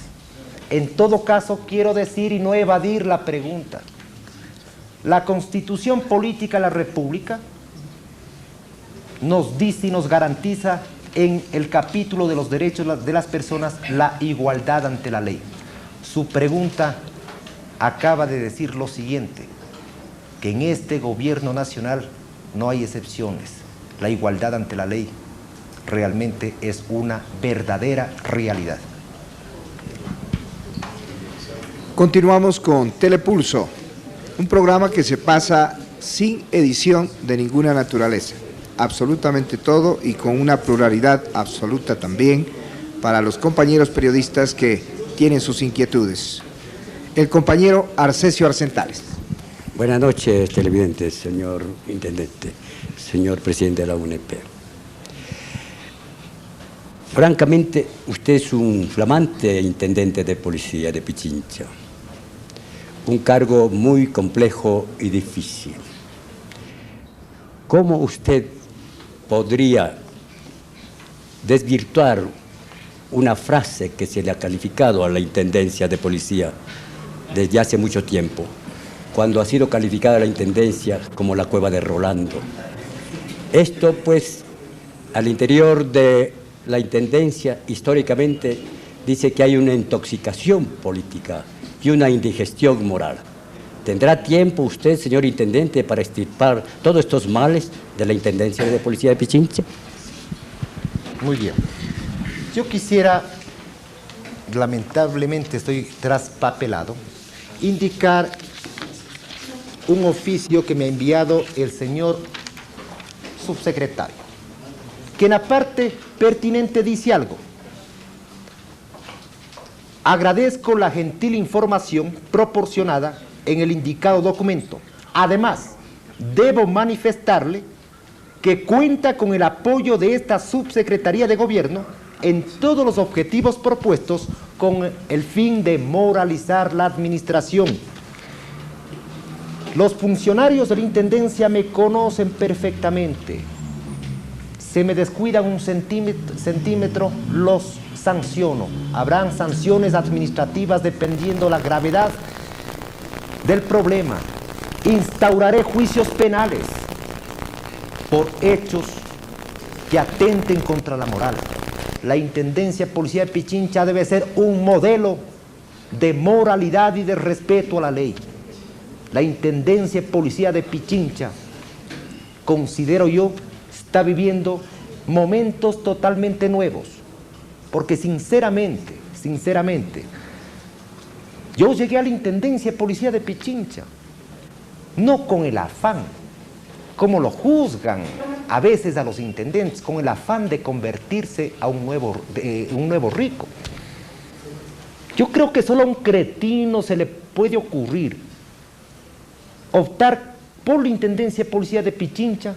En todo caso, quiero decir y no evadir la pregunta. La Constitución Política de la República nos dice y nos garantiza en el capítulo de los derechos de las personas la igualdad ante la ley. Su pregunta acaba de decir lo siguiente, que en este gobierno nacional no hay excepciones. La igualdad ante la ley realmente es una verdadera realidad. Continuamos con Telepulso, un programa que se pasa sin edición de ninguna naturaleza, absolutamente todo y con una pluralidad absoluta también para los compañeros periodistas que tienen sus inquietudes. El compañero Arcesio Arcentales. Buenas noches, televidentes, señor Intendente, señor Presidente de la UNEP. Francamente, usted es un flamante Intendente de Policía de Pichincha, un cargo muy complejo y difícil. ¿Cómo usted podría desvirtuar una frase que se le ha calificado a la Intendencia de Policía desde hace mucho tiempo, cuando ha sido calificada la Intendencia como la cueva de Rolando? Esto, pues, al interior de la Intendencia, históricamente, dice que hay una intoxicación política y una indigestión moral. ¿Tendrá tiempo usted, señor Intendente, para extirpar todos estos males de la Intendencia de Policía de Pichincha? Muy bien. Yo quisiera, lamentablemente estoy traspapelado, indicar un oficio que me ha enviado el señor subsecretario, que en la parte pertinente dice algo. Agradezco la gentil información proporcionada en el indicado documento. Además, debo manifestarle que cuenta con el apoyo de esta subsecretaría de gobierno en todos los objetivos propuestos con el fin de moralizar la administración. Los funcionarios de la Intendencia me conocen perfectamente. Se me descuidan un centímetro, los sanciono. Habrán sanciones administrativas dependiendo la gravedad del problema. Instauraré juicios penales por hechos que atenten contra la moral. La Intendencia de Policía de Pichincha debe ser un modelo de moralidad y de respeto a la ley. La Intendencia de Policía de Pichincha, considero yo, está viviendo momentos totalmente nuevos, porque sinceramente, yo llegué a la Intendencia de Policía de Pichincha, no con el afán, como lo juzgan a veces a los intendentes, con el afán de convertirse a un nuevo rico. Yo creo que solo a un cretino se le puede ocurrir optar por la Intendencia de Policía de Pichincha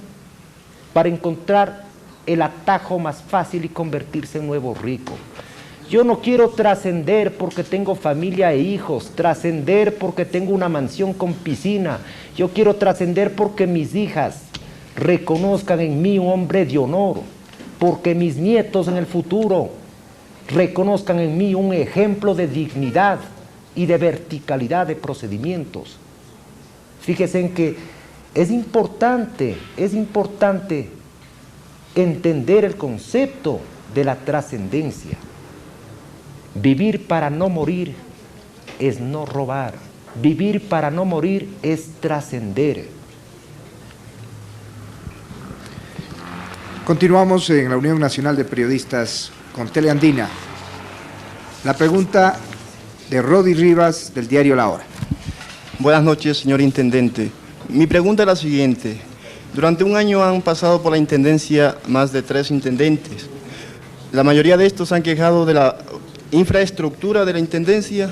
para encontrar el atajo más fácil y convertirse en nuevo rico. Yo no quiero trascender porque tengo familia e hijos, trascender porque tengo una mansión con piscina. Yo quiero trascender porque mis hijas reconozcan en mí un hombre de honor, porque mis nietos en el futuro reconozcan en mí un ejemplo de dignidad y de verticalidad de procedimientos. Fíjense en que es importante entender el concepto de la trascendencia. Vivir para no morir es no robar. Vivir para no morir es trascender. Continuamos en la Unión Nacional de Periodistas con Teleandina. La pregunta de Rodi Rivas del diario La Hora. Buenas noches, señor Intendente. Mi pregunta es la siguiente. Durante un año han pasado por la Intendencia más de 3 intendentes. La mayoría de estos han quejado de la infraestructura de la Intendencia,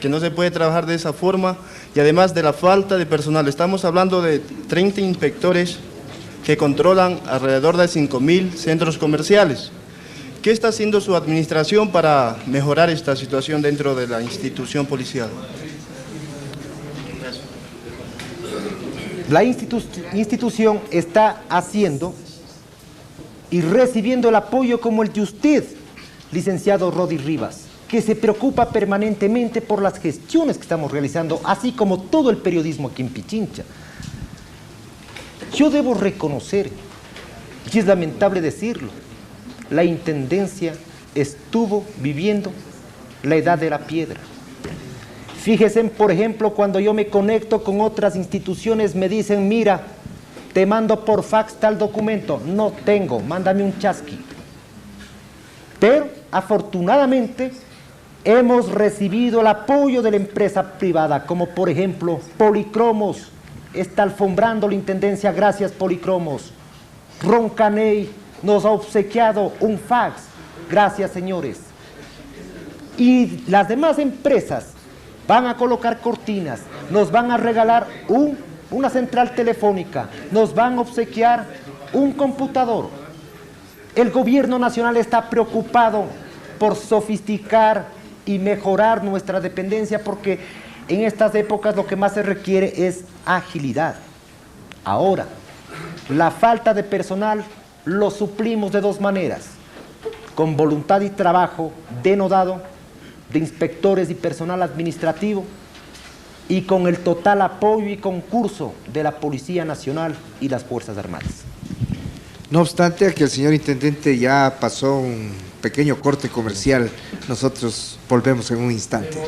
que no se puede trabajar de esa forma, y además de la falta de personal. Estamos hablando de 30 inspectores que controlan alrededor de 5.000 centros comerciales. ¿Qué está haciendo su administración para mejorar esta situación dentro de la institución policial? La institución está haciendo y recibiendo el apoyo como el de usted, licenciado Rodi Rivas, que se preocupa permanentemente por las gestiones que estamos realizando, así como todo el periodismo aquí en Pichincha. Yo debo reconocer, y es lamentable decirlo, la Intendencia estuvo viviendo la edad de la piedra. Fíjense, por ejemplo, cuando yo me conecto con otras instituciones, me dicen, mira, te mando por fax tal documento. No tengo, mándame un chasqui. Pero, afortunadamente, hemos recibido el apoyo de la empresa privada, como por ejemplo, Policromos, está alfombrando la Intendencia, gracias Policromos. Roncaney nos ha obsequiado un fax, gracias señores. Y las demás empresas van a colocar cortinas, nos van a regalar una central telefónica, nos van a obsequiar un computador. El gobierno nacional está preocupado por sofisticar y mejorar nuestra dependencia, porque en estas épocas lo que más se requiere es agilidad. Ahora, la falta de personal lo suplimos de 2 maneras: con voluntad y trabajo denodado de inspectores y personal administrativo, y con el total apoyo y concurso de la Policía Nacional y las Fuerzas Armadas. No obstante, a que el señor Intendente ya pasó un pequeño corte comercial, nosotros volvemos en un instante.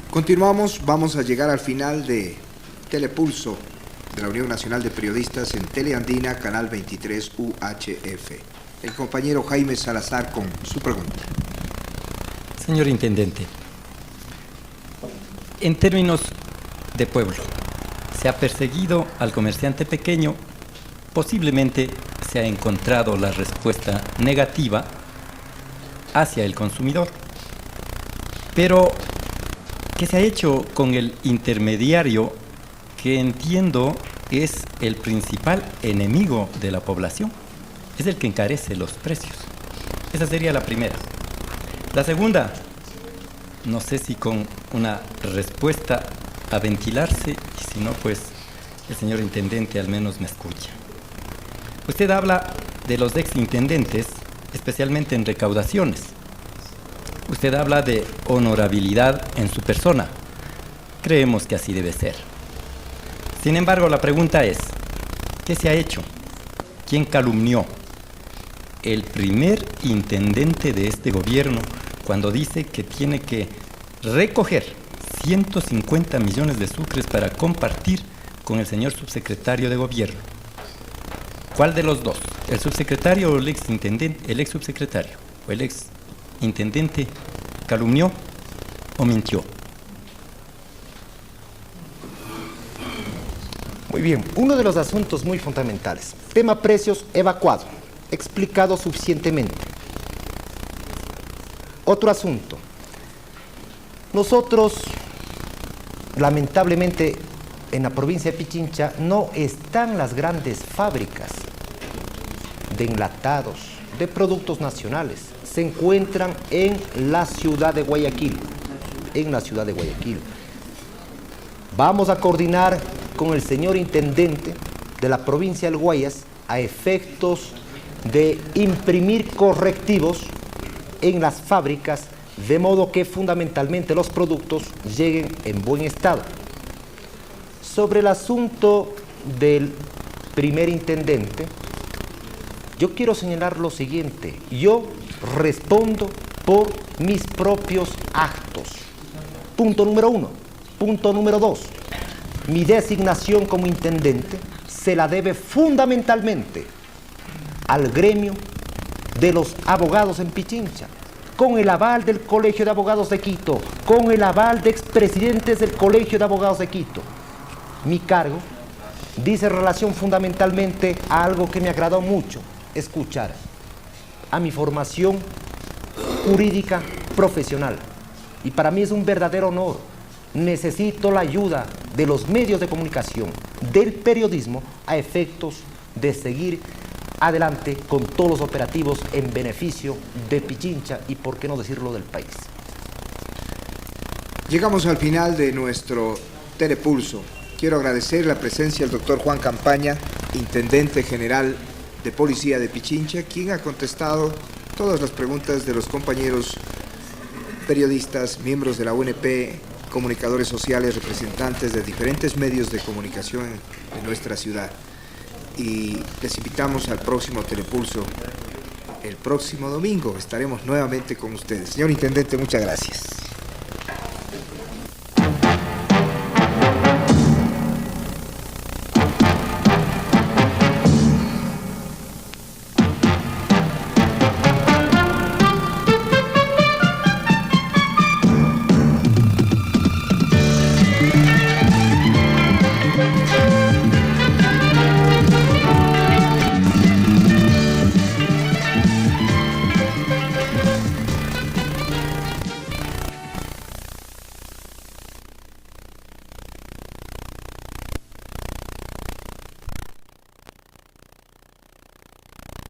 Continuamos, vamos a llegar al final de Telepulso de la Unión Nacional de Periodistas en Teleandina, Canal 23 UHF. El compañero Jaime Salazar con su pregunta. Señor Intendente, en términos de pueblo, se ha perseguido al comerciante pequeño, posiblemente se ha encontrado la respuesta negativa hacia el consumidor. Pero, ¿qué se ha hecho con el intermediario, que entiendo es el principal enemigo de la población? Es el que encarece los precios. Esa sería la primera. La segunda, no sé si con una respuesta a ventilarse, y si no, pues el señor Intendente al menos me escucha. Usted habla de los exintendentes, especialmente en recaudaciones. Usted habla de honorabilidad en su persona. Creemos que así debe ser. Sin embargo, la pregunta es, ¿qué se ha hecho? ¿Quién calumnió? El primer intendente de este gobierno, cuando dice que tiene que recoger 150 millones de sucres para compartir con el señor subsecretario de gobierno. ¿Cuál de los dos? ¿El subsecretario o el exintendente? ¿El ex subsecretario o el ex intendente calumnió o mintió? Muy bien, uno de los asuntos muy fundamentales. Tema precios evacuado, explicado suficientemente. Otro asunto. Nosotros, lamentablemente, en la provincia de Pichincha no están las grandes fábricas de enlatados, de productos nacionales. Se encuentran en la ciudad de Guayaquil. Vamos a coordinar con el señor intendente de la provincia del Guayas a efectos de imprimir correctivos en las fábricas, de modo que fundamentalmente los productos lleguen en buen estado. Sobre el asunto del primer intendente, yo quiero señalar lo siguiente: yo respondo por mis propios actos. Punto número 1. Punto número 2. Mi designación como intendente se la debe fundamentalmente al gremio de los abogados en Pichincha, con el aval del Colegio de Abogados de Quito, con el aval de expresidentes del Colegio de Abogados de Quito. Mi cargo dice relación fundamentalmente a algo que me agradó mucho escuchar, a mi formación jurídica profesional. Y para mí es un verdadero honor. Necesito la ayuda de los medios de comunicación, del periodismo, a efectos de seguir adelante con todos los operativos en beneficio de Pichincha y, por qué no decirlo, del país. Llegamos al final de nuestro Telepulso. Quiero agradecer la presencia del doctor Juan Campaña, intendente general de Policía de Pichincha, quien ha contestado todas las preguntas de los compañeros periodistas, miembros de la UNP, comunicadores sociales, representantes de diferentes medios de comunicación de nuestra ciudad. Y les invitamos al próximo Telepulso. El próximo domingo estaremos nuevamente con ustedes. Señor intendente, muchas gracias.